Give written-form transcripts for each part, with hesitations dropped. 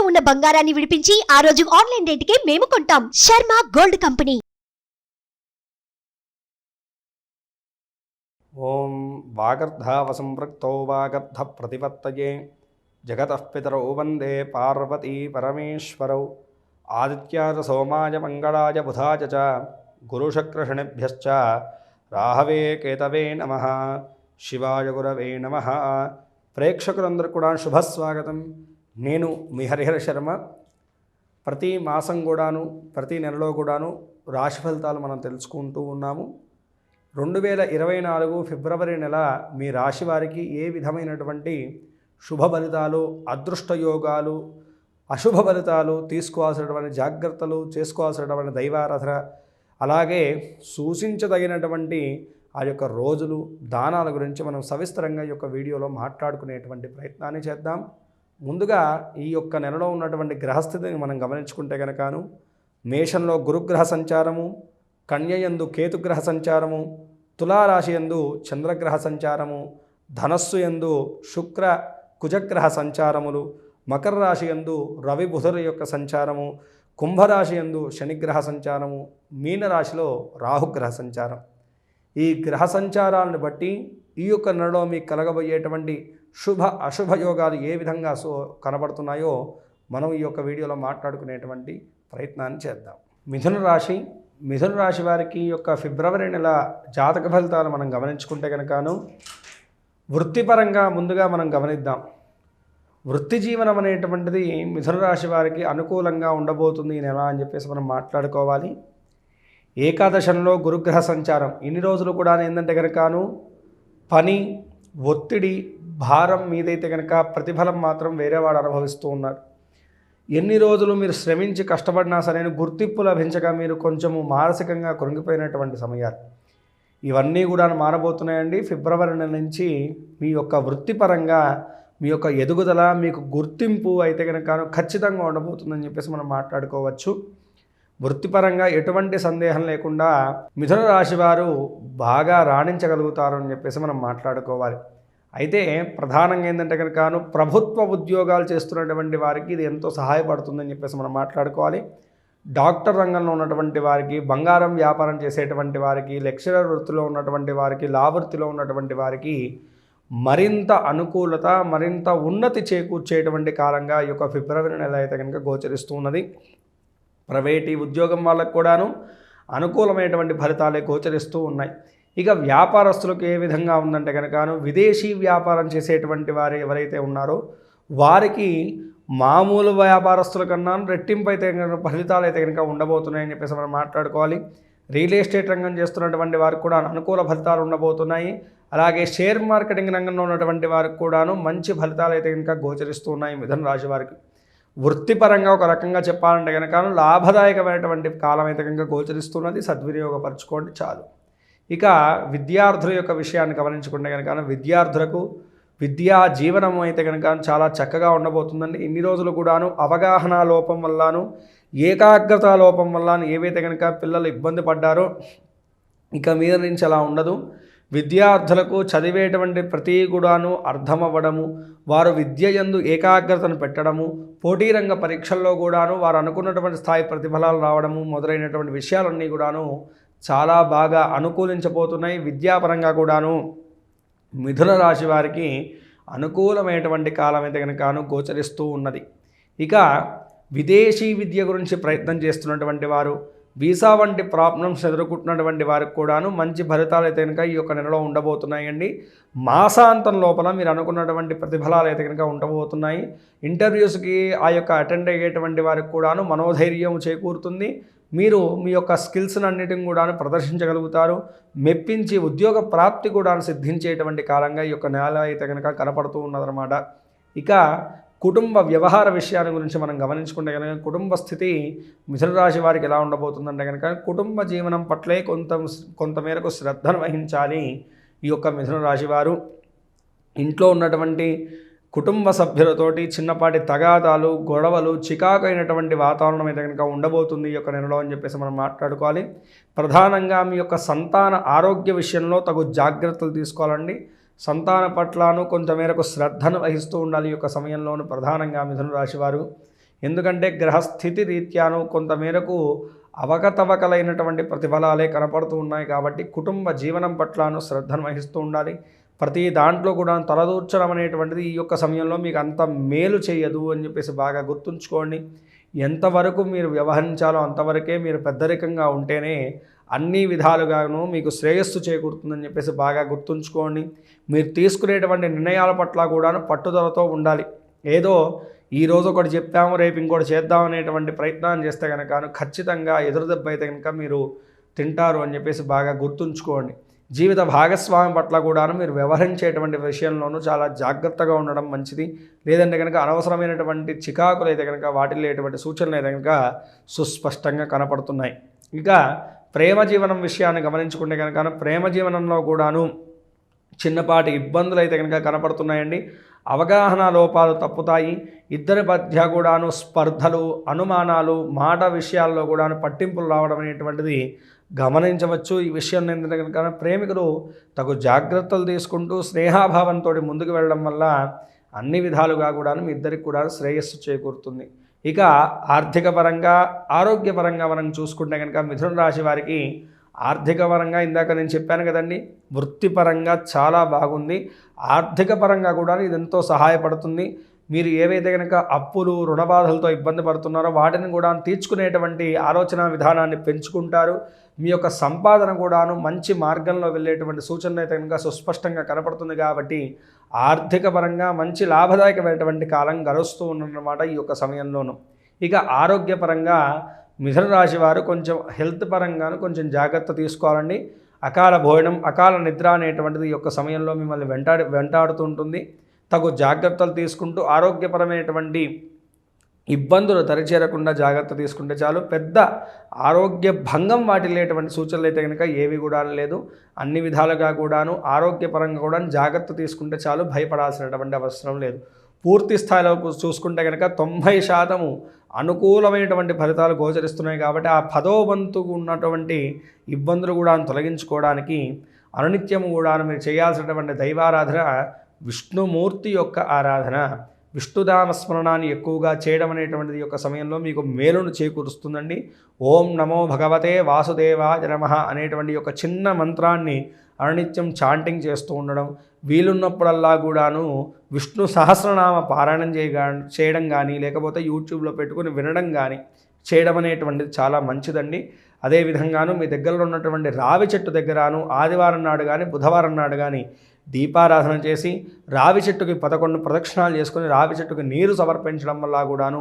ఉన్న బంగారాన్ని విడిపించి ఆ రోజు ఆన్లైన్ రేటుకే మేము కొంటాం. Sharma gold company. ఓం వాగర్ధావసంపృక్తౌ వాగర్ధ ప్రతిపత్తయే జగతః పితరౌ వందే పార్వతీ పరమేశ్వరౌ ఆదిత్యాయ సోమాయ మంగళాయ బుధాయ చ గురుశుక్రశనిభ్యశ్చ రాహవే కేతవే నమః. శివాయ గురవే నమః. ప్రేక్షకులందరూ కూడా శుభస్వాగతం. నేను మీ హరిహర శర్మ. ప్రతి మాసం కూడాను ప్రతి నెలలో కూడాను రాశి ఫలితాలు మనం తెలుసుకుంటూ ఉన్నాము. 2024 ఫిబ్రవరి నెల మీ రాశి వారికి ఏ విధమైనటువంటి శుభ ఫలితాలు, అదృష్ట యోగాలు, అశుభ ఫలితాలు, తీసుకోవాల్సినటువంటి జాగ్రత్తలు, చేసుకోవాల్సినటువంటి దైవారాధన, అలాగే సూచించదగినటువంటి ఆ యొక్క రోజులు, దానాల గురించి మనం సవిస్తరంగా ఈ యొక్క వీడియోలో మాట్లాడుకునేటువంటి ప్రయత్నాన్ని చేద్దాం. ముందుగా ఈ యొక్క నెలలో ఉన్నటువంటి గ్రహస్థితిని మనం గమనించుకుంటే కనుకను మేషంలో గురుగ్రహ సంచారము, కన్యయందు కేతుగ్రహ సంచారము, తులారాశి యందు చంద్రగ్రహ సంచారము, ధనస్సు యందు శుక్ర కుజగ్రహ సంచారములు, మకర రాశి యందు రవి బుధుల యొక్క సంచారము, కుంభరాశి యందు శనిగ్రహ సంచారము, మీనరాశిలో రాహుగ్రహ సంచారం. ఈ గ్రహ సంచారాలను బట్టి ఈ యొక్క నెలలో మీకు కలగబోయేటువంటి శుభ అశుభ యోగాలు ఏ విధంగా కనబడుతున్నాయో మనం ఈ యొక్క వీడియోలో మాట్లాడుకునేటువంటి ప్రయత్నాన్ని చేద్దాం. మిథున రాశి వారికి యొక్క ఫిబ్రవరి నెల జాతక ఫలితాలు మనం గమనించుకుంటే కనుకను వృత్తిపరంగా ముందుగా మనం గమనిద్దాం. వృత్తి జీవనం అనేటువంటిది మిథున రాశి వారికి అనుకూలంగా ఉండబోతుంది ఈ నెల అని చెప్పేసి మనం మాట్లాడుకోవాలి. ఏకాదశంలో గురుగ్రహ సంచారం. ఇన్ని రోజులు కూడా ఏంటంటే కనుకను పని, ఒత్తిడి, భారం మీదైతే కనుక ప్రతిఫలం మాత్రం వేరేవాడు అనుభవిస్తూ ఉన్నారు. ఎన్ని రోజులు మీరు శ్రమించి కష్టపడినా సరైన గుర్తింపు లభించక మీరు కొంచెము మానసికంగా కృంగిపోయినటువంటి సమయాలు ఇవన్నీ కూడా మారబోతున్నాయండి. ఫిబ్రవరి నెల నుంచి మీ యొక్క వృత్తిపరంగా మీ యొక్క ఎదుగుదల, మీకు గుర్తింపు అయితే కనుక ఖచ్చితంగా ఉండబోతుందని చెప్పేసి మనం మాట్లాడుకోవచ్చు. వృత్తిపరంగా ఎటువంటి సందేహం లేకుండా మిథున రాశి వారు బాగా రాణించగలుగుతారు అని చెప్పేసి మనం మాట్లాడుకోవాలి. అయితే ప్రధానంగా ఏంటంటే కనుక ప్రభుత్వ ఉద్యోగాలు చేస్తున్నటువంటి వారికి ఇది ఎంతో సహాయపడుతుందని చెప్పేసి మనం మాట్లాడుకోవాలి. డాక్టర్ రంగంలో ఉన్నటువంటి వారికి, బంగారం వ్యాపారం చేసేటువంటి వారికి, లెక్చరర్ వృత్తిలో ఉన్నటువంటి వారికి, లా వృత్తిలో ఉన్నటువంటి వారికి మరింత అనుకూలత, మరింత ఉన్నతి చేకూర్చేటువంటి కాలంగా ఈ యొక్క ఫిబ్రవరి నెల అయితే కనుక గోచరిస్తూ ఉన్నది. ప్రైవేటీ ఉద్యోగం వాళ్ళకు కూడాను అనుకూలమైనటువంటి ఫలితాలే గోచరిస్తూ ఉన్నాయి. ఇక వ్యాపారస్తులకు ఏ విధంగా ఉందంటే కనుక విదేశీ వ్యాపారం చేసేటువంటి వారు ఎవరైతే ఉన్నారో వారికి మామూలు వ్యాపారస్తుల కన్నా రెట్టింపు అయితే ఫలితాలు అయితే కనుక ఉండబోతున్నాయని చెప్పేసి మనం మాట్లాడుకోవాలి. రియల్ ఎస్టేట్ రంగం చేస్తున్నటువంటి వారికి కూడా అనుకూల ఫలితాలు ఉండబోతున్నాయి. అలాగే షేర్ మార్కెటింగ్ రంగంలో ఉన్నటువంటి వారికి కూడాను మంచి ఫలితాలు అయితే కనుక గోచరిస్తూ ఉన్నాయి మిథున రాశి వారికి. వృత్తిపరంగా ఒక రకంగా చెప్పాలంటే కనుక లాభదాయకమైనటువంటి కాలం అయితే కనుక గోచరిస్తున్నది. సద్వినియోగపరచుకోండి చాలు. ఇక విద్యార్థుల యొక్క విషయాన్ని గమనించుకుంటే కనుక విద్యార్థులకు విద్యా జీవనం అయితే కనుక చాలా చక్కగా ఉండబోతుందండి. ఇన్ని రోజులు కూడాను అవగాహన లోపం వల్లను, ఏకాగ్రత లోపం వల్లను ఏవైతే కనుక పిల్లలు ఇబ్బంది పడ్డారో ఇక మీద నుంచి అలా ఉండదు. విద్యార్థులకు చదివేటువంటి ప్రతి కూడాను అర్థమవ్వడము, వారు విద్య యందు ఏకాగ్రతను పెట్టడము, పోటీ రంగ పరీక్షల్లో కూడాను వారు అనుకున్నటువంటి స్థాయి ప్రతిఫలాలు రావడము మొదలైనటువంటి విషయాలన్నీ కూడాను చాలా బాగా అనుకూలించబోతున్నాయి. విద్యాపరంగా కూడాను మిథున రాశి వారికి అనుకూలమైనటువంటి కాలం అయితే కనుక గోచరిస్తూ ఉన్నది. ఇక విదేశీ విద్య గురించి ప్రయత్నం చేస్తున్నటువంటి వారు, వీసా వంటి ప్రాబ్లమ్స్ ఎదుర్కొంటున్నటువంటి వారికి కూడాను మంచి ఫలితాలు అయితే కనుక ఈ యొక్క నెలలో ఉండబోతున్నాయండి. మాసాంతం లోపల మీరు అనుకున్నటువంటి ప్రతిఫలాలు అయితే కనుక ఉండబోతున్నాయి. ఇంటర్వ్యూస్కి ఆ యొక్క అటెండ్ అయ్యేటువంటి వారికి కూడాను మనోధైర్యం చేకూరుతుంది. మీరు మీ యొక్క స్కిల్స్ని అన్నిటిని కూడా ప్రదర్శించగలుగుతారు. మెప్పించి ఉద్యోగ ప్రాప్తి కూడా సిద్ధించేటువంటి కాలంగా ఈ యొక్క నెల అయితే కనుక కనపడుతూ ఉన్నదన్నమాట. ఇక కుటుంబ వ్యవహార విషయాల గురించి మనం గమనించుకుంటే కనుక కుటుంబ స్థితి మిథున రాశి వారికి ఎలా ఉండబోతుందంటే కనుక కుటుంబ జీవనం పట్లే కొంతమేరకు శ్రద్ధను వహించాలి. ఈ యొక్క మిథున రాశి వారు ఇంట్లో ఉన్నటువంటి కుటుంబ సభ్యులతోటి చిన్నపాటి తగాదాలు, గొడవలు, చికాకు అయినటువంటి వాతావరణం అయితే కనుక ఉండబోతుంది ఈ యొక్క నెలలో అని చెప్పేసి మనం మాట్లాడుకోవాలి. ప్రధానంగా మీ యొక్క సంతాన ఆరోగ్య విషయంలో తగు జాగ్రత్తలు తీసుకోవాలండి. సంతాన పట్లను కొంతమేరకు శ్రద్ధను వహిస్తూ ఉండాలి ఈ యొక్క సమయంలోనూ ప్రధానంగా మిథున రాశి వారు. ఎందుకంటే గ్రహస్థితి రీత్యాను కొంతమేరకు అవకతవకలైనటువంటి ప్రతిఫలాలే కనపడుతూ ఉన్నాయి కాబట్టి కుటుంబ జీవనం పట్లను శ్రద్ధను వహిస్తూ ఉండాలి. ప్రతి దాంట్లో కూడా తలదూర్చడం అనేటువంటిది ఈ యొక్క సమయంలో మీకు అంత మేలు చేయదు అని చెప్పేసి బాగా గుర్తుంచుకోండి. ఎంతవరకు మీరు వ్యవహరించాలో అంతవరకే మీరు పెద్దరికంగా ఉంటేనే అన్ని విధాలుగాను మీకు శ్రేయస్సు చేకూరుతుందని చెప్పేసి బాగా గుర్తుంచుకోండి. మీరు తీసుకునేటువంటి నిర్ణయాల పట్ల కూడాను పట్టుదలతో ఉండాలి. ఏదో ఈరోజు ఒకటి చెప్తాము రేపు ఇంకోటి చేద్దాం అనేటువంటి ప్రయత్నాన్ని చేస్తే కనుక ఖచ్చితంగా ఎదురుదెబ్బ అయితే కనుక మీరు తింటారు అని చెప్పేసి బాగా గుర్తుంచుకోండి. జీవిత భాగస్వామి పట్ల కూడాను మీరు వ్యవహరించేటువంటి విషయంలోనూ చాలా జాగ్రత్తగా ఉండడం మంచిది. లేదంటే కనుక అనవసరమైనటువంటి చికాకులు అయితే కనుక వాటిల్లో ఎటువంటి సూచనలు అయితే కనుక సుస్పష్టంగా కనపడుతున్నాయి. ఇక ప్రేమ జీవనం విషయాన్ని గమనించుకుంటే కనుక ప్రేమ జీవనంలో కూడాను చిన్నపాటి ఇబ్బందులు అయితే కనుక కనపడుతున్నాయండి. అవగాహన లోపాలు తప్పుతాయి. ఇద్దరి మధ్య కూడాను స్పర్ధలు, అనుమానాలు, మాట విషయాల్లో కూడాను పట్టింపులు రావడం అనేటువంటిది గమనించవచ్చు. ఈ విషయం ఏంటంటే కనుక ప్రేమికులు తగు జాగ్రత్తలు తీసుకుంటూ స్నేహాభావంతో ముందుకు వెళ్ళడం వల్ల అన్ని విధాలుగా కూడాను మీ ఇద్దరికి కూడా శ్రేయస్సు చేకూరుతుంది. ఇక ఆర్థిక పరంగా, ఆరోగ్యపరంగా మనం చూసుకుంటే కనుక మిథున రాశి వారికి ఆర్థిక పరంగా ఇందాక నేను చెప్పాను కదండి, వృత్తిపరంగా చాలా బాగుంది. ఆర్థిక పరంగా కూడా ఇది ఎంతో సహాయపడుతుంది. మీరు ఏవైతే కనుక అప్పులు, రుణబాధలతో ఇబ్బంది పడుతున్నారో వాటిని కూడా తీర్చుకునేటువంటి ఆలోచన విధానాన్ని పెంచుకుంటారు. మీ యొక్క సంపాదన కూడాను మంచి మార్గంలో వెళ్ళేటువంటి సూచనలు అయితే కనుక సుస్పష్టంగా కనపడుతుంది. కాబట్టి ఆర్థిక పరంగా మంచి లాభదాయకమైనటువంటి కాలం గడుస్తూ ఉన్నమాట ఈ యొక్క సమయంలోనూ. ఇక ఆరోగ్యపరంగా మిథున రాశి వారు కొంచెం హెల్త్ పరంగాను కొంచెం జాగ్రత్త తీసుకోవాలండి. అకాల భోజనం, అకాల నిద్ర అనేటువంటిది ఈ యొక్క సమయంలో మిమ్మల్ని వెంటాడుతూ ఉంటుంది. తగు జాగ్రత్తలు తీసుకుంటూ ఆరోగ్యపరమైనటువంటి ఇబ్బందులు దరిచేరకుండా జాగ్రత్త తీసుకుంటే చాలు. పెద్ద ఆరోగ్య భంగం వాటిల్లేటువంటి సూచనలు అయితే కనుక ఏవి కూడా లేదు. అన్ని విధాలుగా కూడాను ఆరోగ్యపరంగా కూడా జాగ్రత్త తీసుకుంటే చాలు, భయపడాల్సినటువంటి అవసరం లేదు. పూర్తి స్థాయిలో చూసుకుంటే కనుక 90% అనుకూలమైనటువంటి ఫలితాలు గోచరిస్తున్నాయి. కాబట్టి ఆ 10వ వంతుకు ఉన్నటువంటి ఇబ్బందులు కూడా తొలగించుకోవడానికి అనునిత్యము కూడా మీరు చేయాల్సినటువంటి దైవారాధన విష్ణుమూర్తి యొక్క ఆరాధన, విష్ణునామస్మరణాన్ని ఎక్కువగా చేయడం అనేటువంటిది యొక్క సమయంలో మీకు మేలును చేకూరుస్తుందండి. ఓం నమో భగవతే వాసుదేవాయ నమః అనేటువంటి యొక్క చిన్న మంత్రాన్ని అనునిత్యం చాంటింగ్ చేస్తూ ఉండడం, వీలున్నప్పుడల్లా కూడాను విష్ణు సహస్రనామ పారాయణం చేయడం కానీ, లేకపోతే యూట్యూబ్లో పెట్టుకుని వినడం కానీ చేయడం అనేటువంటిది చాలా మంచిదండి. అదేవిధంగాను మీ దగ్గరలో ఉన్నటువంటి రావి చెట్టు దగ్గరను ఆదివారం నాడు కానీ, బుధవారం నాడు కానీ దీపారాధన చేసి రావి చెట్టుకి 11 ప్రదక్షిణాలు చేసుకొని రావి చెట్టుకి నీరు సమర్పించడం వల్ల కూడాను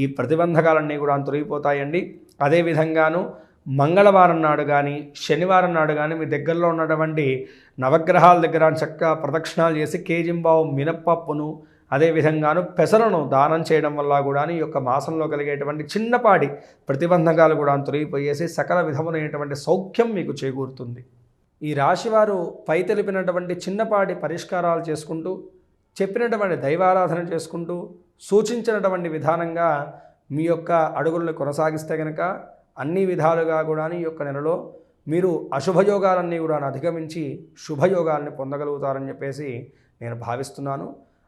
ఈ ప్రతిబంధకాలన్నీ కూడా తొలగిపోతాయండి. అదేవిధంగాను మంగళవారం నాడు కానీ, శనివారం నాడు కానీ మీ దగ్గరలో ఉన్నటువంటి నవగ్రహాల దగ్గర చక్కగా ప్రదక్షిణాలు చేసి కేజింబావు మినప్పప్పును, అదేవిధంగాను పెసలను దానం చేయడం వల్ల కూడా ఈ యొక్క మాసంలో కలిగేటువంటి చిన్నపాటి ప్రతిబంధకాలు కూడా తొలగిపోయేసి సకల విధములైనటువంటి సౌఖ్యం మీకు చేకూరుతుంది. ఈ రాశివారు పై తెలిపినటువంటి చిన్నపాటి పరిష్కారాలు చేసుకుంటూ, చెప్పినటువంటి దైవారాధన చేసుకుంటూ, సూచించినటువంటి విధానంగా మీ యొక్క అడుగులను కొనసాగిస్తే కనుక అన్ని విధాలుగా కూడా ఈ యొక్క నెలలో మీరు అశుభయోగాలన్నీ కూడా అధిగమించి శుభయోగాల్ని పొందగలుగుతారని చెప్పేసి నేను భావిస్తున్నాను.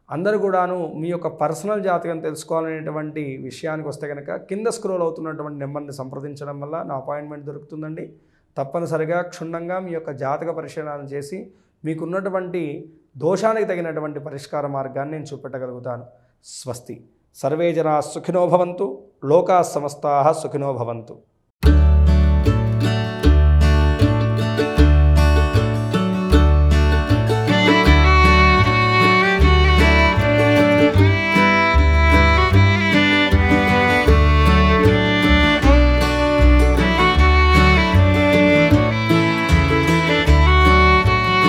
అందరూ కూడాను మీ యొక్క పర్సనల్ జాతకం తెలుసుకోవాలనేటువంటి విషయానికి వస్తే కనుక కింద స్క్రోల్ అవుతున్నటువంటి నెంబర్ని సంప్రదించడం వల్ల నా అపాయింట్మెంట్ దొరుకుతుందండి. తప్పనిసరిగా క్షుణ్ణంగా మీ యొక్క జాతక పరిశీలన చేసి మీకున్నటువంటి దోషానికి తగినటువంటి పరిష్కార మార్గాన్ని నేను చూపెట్టగలుగుతాను. స్వస్తి. సర్వే జనా సుఖినో భవంతు. లోకా సమస్తాః సుఖినో భవంతు.